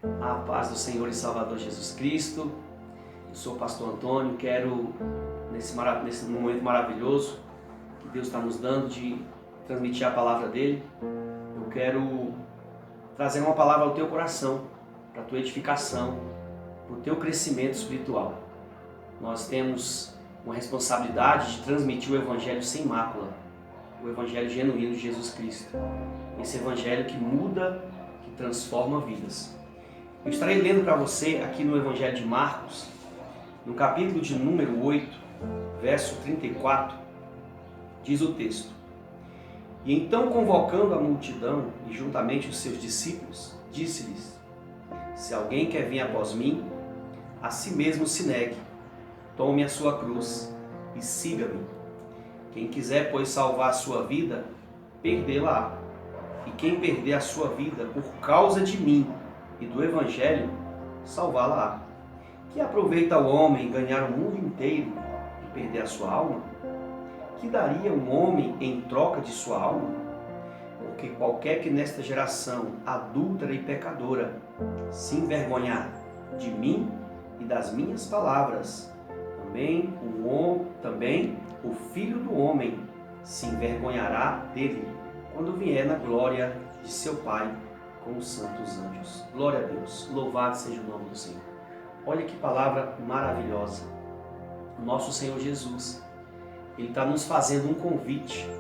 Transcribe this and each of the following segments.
A paz do Senhor e Salvador Jesus Cristo. Eu sou o pastor Antônio. Quero, nesse momento maravilhoso que Deus está nos dando de transmitir a palavra dele, eu quero trazer uma palavra ao teu coração, para a tua edificação, para o teu crescimento espiritual. Nós temos uma responsabilidade de transmitir o Evangelho sem mácula, o Evangelho genuíno de Jesus Cristo. Esse Evangelho que muda, que transforma vidas. Eu estarei lendo para você aqui no Evangelho de Marcos, no capítulo de número 8, verso 34, diz o texto: E então, convocando a multidão e juntamente os seus discípulos, disse-lhes: Se alguém quer vir após mim, a si mesmo se negue, tome a sua cruz e siga-me. Quem quiser, pois, salvar a sua vida, perdê-la-á. E quem perder a sua vida por causa de mim e do Evangelho, salvá-la-á. Que aproveita o homem ganhar o mundo inteiro e perder a sua alma? Que daria um homem em troca de sua alma? Porque qualquer que nesta geração adúltera e pecadora se envergonhar de mim e das minhas palavras, também o Filho do Homem se envergonhará dele quando vier na glória de seu Pai com os santos anjos. Glória a Deus, louvado seja o nome do Senhor. Olha que palavra maravilhosa. O nosso Senhor Jesus, Ele está nos fazendo um convite.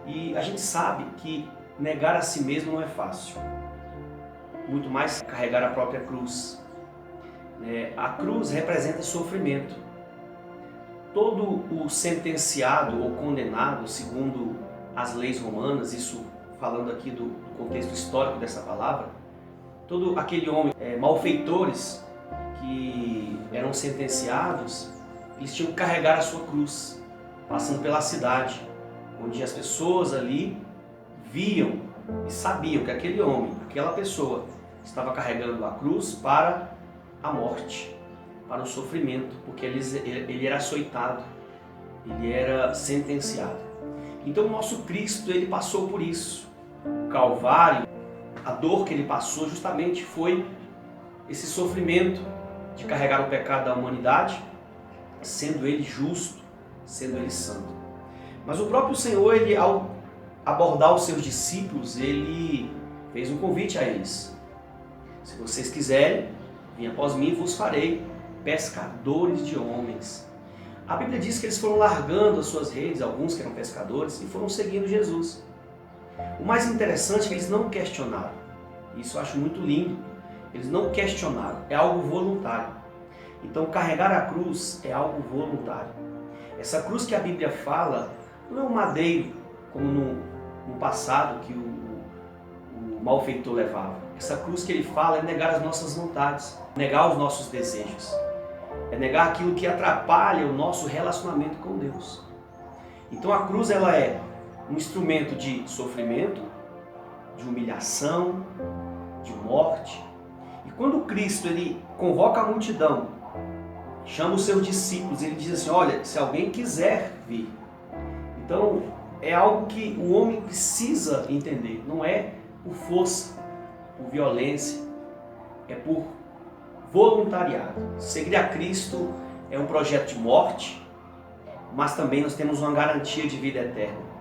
E a gente sabe que negar a si mesmo não é fácil. Muito mais carregar a própria cruz. A cruz representa sofrimento. Todo o sentenciado ou condenado, segundo as leis romanas, isso falando aqui do contexto histórico dessa palavra, todo aquele homem, malfeitores que eram sentenciados, eles tinham que carregar a sua cruz, passando pela cidade, onde as pessoas ali viam e sabiam que aquele homem, aquela pessoa, estava carregando a cruz para a morte, para o sofrimento, porque ele era açoitado, ele era sentenciado. Então o nosso Cristo, ele passou por isso. O Calvário, a dor que ele passou justamente foi esse sofrimento de carregar o pecado da humanidade, sendo ele justo, sendo ele santo. Mas o próprio Senhor, ele, ao abordar os seus discípulos, ele fez um convite a eles: se vocês quiserem, vim após mim, vos farei pescadores de homens. A Bíblia diz que eles foram largando as suas redes, alguns que eram pescadores, e foram seguindo Jesus. O mais interessante é que eles não questionaram. Isso eu acho muito lindo. Eles não questionaram. É algo voluntário. Então, carregar a cruz é algo voluntário. Essa cruz que a Bíblia fala não é um madeiro, como no passado que o malfeitor levava. Essa cruz que ele fala é negar as nossas vontades, negar os nossos desejos. É negar aquilo que atrapalha o nosso relacionamento com Deus. Então a cruz, ela é um instrumento de sofrimento, de humilhação, de morte. E quando Cristo, ele convoca a multidão, chama os seus discípulos, ele diz assim: olha, se alguém quiser vir. Então é algo que o homem precisa entender. Não é por força, por violência, é por voluntariado. Seguir a Cristo é um projeto de morte, mas também nós temos uma garantia de vida eterna.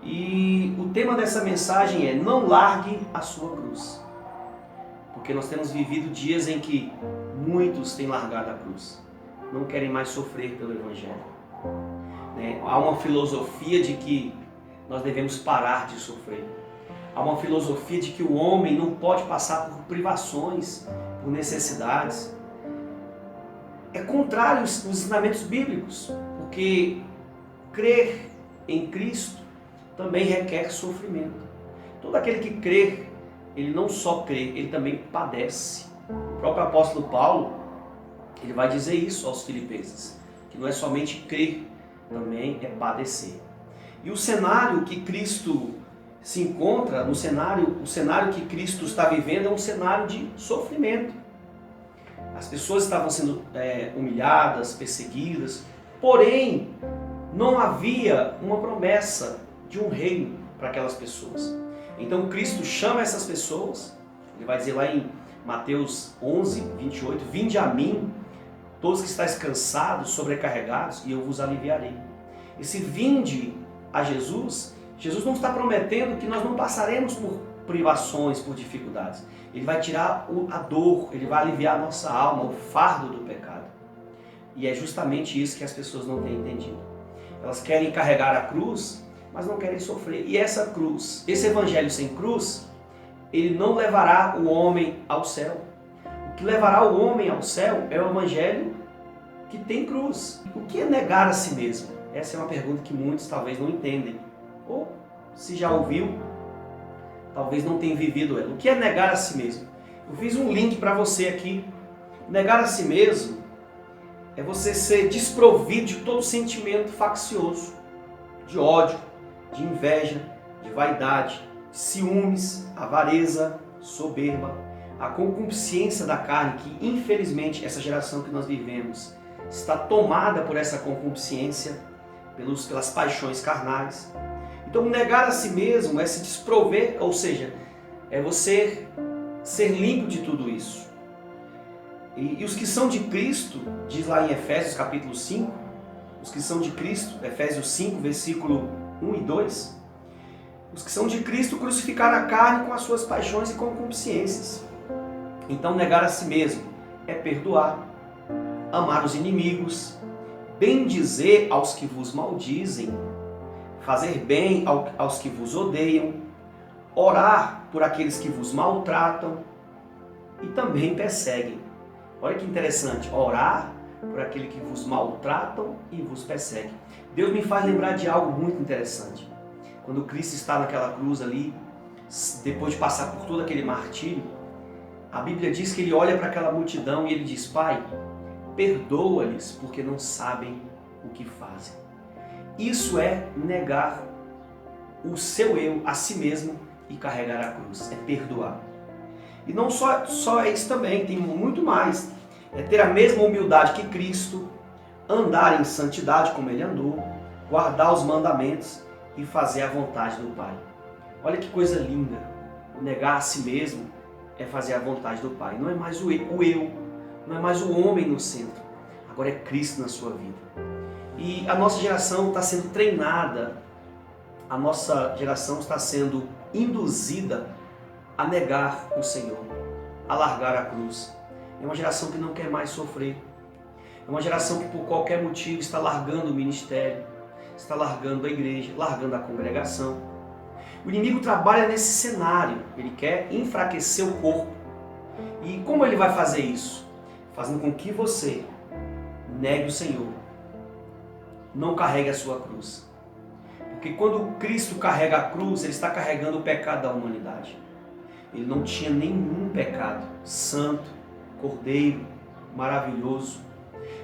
E o tema dessa mensagem é: não largue a sua cruz. Porque nós temos vivido dias em que muitos têm largado a cruz, não querem mais sofrer pelo Evangelho. Há uma filosofia de que nós devemos parar de sofrer. Há uma filosofia de que o homem não pode passar por privações, por necessidades. É contrário aos ensinamentos bíblicos, porque crer em Cristo também requer sofrimento. Todo aquele que crê, ele não só crê, ele também padece. O próprio apóstolo Paulo, ele vai dizer isso aos filipenses, que não é somente crer, também é padecer. E o cenário que Cristo se encontra, o cenário que Cristo está vivendo é um cenário de sofrimento. As pessoas estavam sendo humilhadas, perseguidas, porém não havia uma promessa de um reino para aquelas pessoas. Então Cristo chama essas pessoas, ele vai dizer lá em Mateus 11, 28, vinde a mim, todos que estáis cansados, sobrecarregados, e eu vos aliviarei. Esse vinde a Jesus, Jesus não está prometendo que nós não passaremos por privações, por dificuldades. Ele vai tirar a dor, ele vai aliviar a nossa alma, o fardo do pecado. E é justamente isso que as pessoas não têm entendido. Elas querem carregar a cruz, mas não querem sofrer. E essa cruz, esse evangelho sem cruz, ele não levará o homem ao céu. O que levará o homem ao céu é o evangelho que tem cruz. O que é negar a si mesmo? Essa é uma pergunta que muitos talvez não entendem. Ou, se já ouviu, talvez não tenha vivido ela. O que é negar a si mesmo? Eu fiz um link para você aqui. Negar a si mesmo é você ser desprovido de todo sentimento faccioso, de ódio, de inveja, de vaidade, ciúmes, avareza, soberba, a concupiscência da carne, que infelizmente essa geração que nós vivemos está tomada por essa concupiscência, pelas paixões carnais. Então negar a si mesmo é se desprover, ou seja, é você ser limpo de tudo isso. E os que são de Cristo, diz lá em Efésios capítulo 5, os que são de Cristo, Efésios 5, versículo 1 e 2, os que são de Cristo crucificaram a carne com as suas paixões e concupiscências. Então negar a si mesmo é perdoar, amar os inimigos, bendizer aos que vos maldizem, fazer bem aos que vos odeiam, orar por aqueles que vos maltratam e também perseguem. Olha que interessante, orar por aquele que vos maltratam e vos perseguem. Deus me faz lembrar de algo muito interessante. Quando Cristo está naquela cruz ali, depois de passar por todo aquele martírio, a Bíblia diz que ele olha para aquela multidão e ele diz: Pai, perdoa-lhes porque não sabem o que fazem. Isso é negar o seu eu a si mesmo e carregar a cruz, é perdoar. E não só é isso também, tem muito mais. É ter a mesma humildade que Cristo, andar em santidade como Ele andou, guardar os mandamentos e fazer a vontade do Pai. Olha que coisa linda. O negar a si mesmo é fazer a vontade do Pai. Não é mais o eu, não é mais o homem no centro. Agora é Cristo na sua vida. E a nossa geração está sendo treinada, a nossa geração está sendo induzida a negar o Senhor, a largar a cruz. É uma geração que não quer mais sofrer. É uma geração que por qualquer motivo está largando o ministério, está largando a igreja, largando a congregação. O inimigo trabalha nesse cenário, ele quer enfraquecer o corpo. E como ele vai fazer isso? Fazendo com que você negue o Senhor, não carregue a sua cruz. Porque quando Cristo carrega a cruz, ele está carregando o pecado da humanidade. Ele não tinha nenhum pecado, santo, cordeiro, maravilhoso.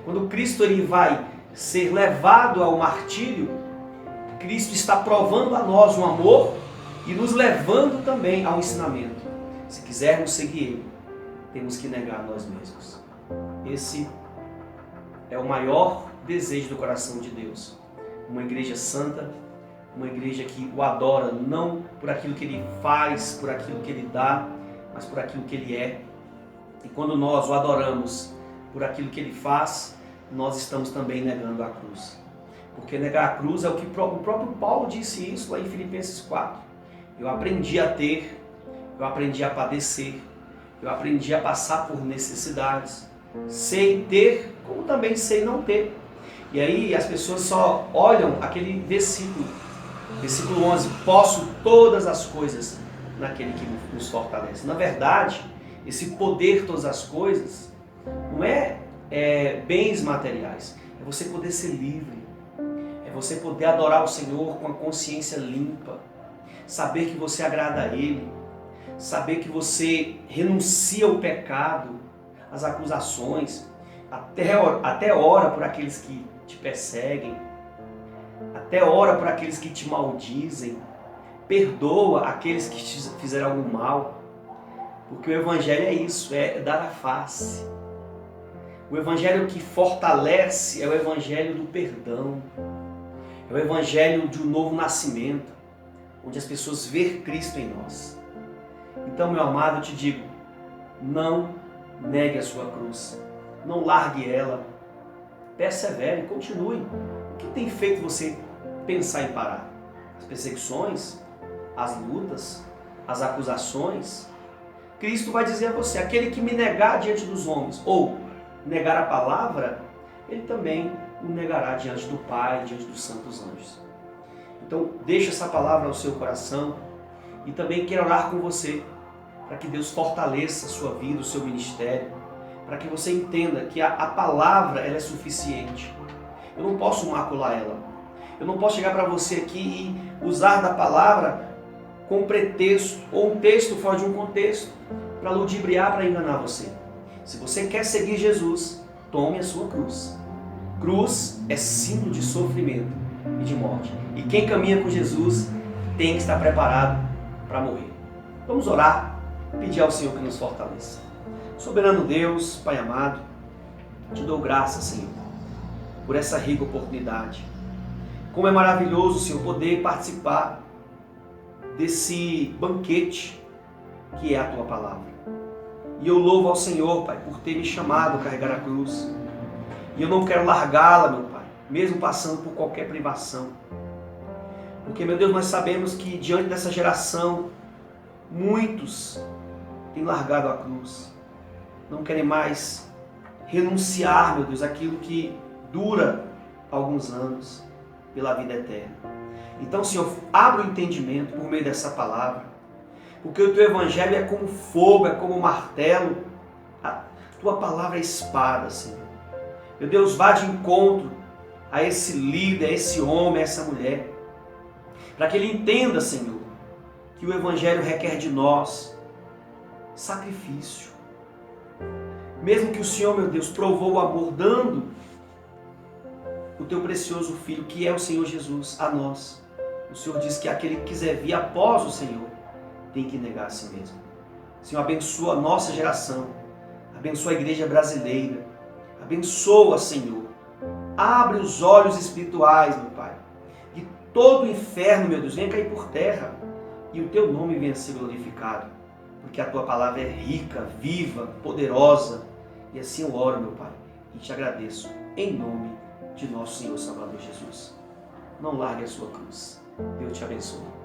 Quando Cristo ele vai ser levado ao martírio, Cristo está provando a nós um amor e nos levando também ao ensinamento. Se quisermos seguir Ele, temos que negar nós mesmos. Esse é o maior desejo do coração de Deus. Uma igreja santa, uma igreja que o adora não por aquilo que Ele faz, por aquilo que Ele dá, mas por aquilo que Ele é. E quando nós o adoramos por aquilo que Ele faz, nós estamos também negando a cruz. Porque negar a cruz é o que o próprio Paulo disse isso lá em Filipenses 4. Eu aprendi a ter, eu aprendi a padecer, eu aprendi a passar por necessidades. Sei ter, como também sei não ter. E aí as pessoas só olham aquele versículo 11, posso todas as coisas naquele que nos fortalece. Na verdade, esse poder todas as coisas não é bens materiais, é você poder ser livre, é você poder adorar o Senhor com a consciência limpa, saber que você agrada a Ele, saber que você renuncia ao pecado, às acusações, até ora por aqueles que te perseguem, até ora por aqueles que te maldizem, perdoa aqueles que te fizeram algum mal, porque o Evangelho é isso, é dar a face. O Evangelho que fortalece é o Evangelho do perdão, é o Evangelho de um novo nascimento, onde as pessoas veem Cristo em nós. Então, meu amado, eu te digo, Não negue a sua cruz. Não largue ela. Persevere, continue. O que tem feito você pensar em parar? As perseguições, as lutas, as acusações. Cristo vai dizer a você, aquele que me negar diante dos homens, ou negar a palavra, ele também o negará diante do Pai, diante dos santos anjos. Então, deixe essa palavra ao seu coração e também quero orar com você, para que Deus fortaleça a sua vida, o seu ministério, para que você entenda que a palavra ela é suficiente. Eu não posso macular ela. Eu não posso chegar para você aqui e usar da palavra com pretexto ou um texto fora de um contexto para ludibriar, para enganar você. Se você quer seguir Jesus, tome a sua cruz. Cruz é símbolo de sofrimento e de morte. E quem caminha com Jesus tem que estar preparado para morrer. Vamos orar, pedir ao Senhor que nos fortaleça. Soberano Deus, Pai amado, te dou graças, Senhor, por essa rica oportunidade. Como é maravilhoso, Senhor, poder participar desse banquete que é a Tua palavra. E eu louvo ao Senhor, Pai, por ter me chamado a carregar a cruz. E eu não quero largá-la, meu Pai, mesmo passando por qualquer privação. Porque, meu Deus, nós sabemos que diante dessa geração, muitos têm largado a cruz. Não querem mais renunciar, meu Deus, aquilo que dura alguns anos pela vida eterna. Então, Senhor, abre o entendimento por meio dessa palavra, porque o Teu Evangelho é como fogo, é como martelo, a Tua palavra é espada, Senhor. Meu Deus, vá de encontro a esse líder, a esse homem, a essa mulher, para que ele entenda, Senhor, que o Evangelho requer de nós sacrifício. Mesmo que o Senhor, meu Deus, provou o amor dando o Teu precioso Filho, que é o Senhor Jesus, a nós. O Senhor diz que aquele que quiser vir após o Senhor tem que negar a si mesmo. Senhor, abençoa a nossa geração, abençoa a igreja brasileira, abençoa, Senhor, abre os olhos espirituais, meu Pai, que todo o inferno, meu Deus, venha cair por terra e o Teu nome venha ser glorificado, porque a Tua palavra é rica, viva, poderosa, e assim eu oro, meu Pai, e te agradeço, em nome de nosso Senhor Salvador Jesus. Não largue a sua cruz. Deus te abençoe.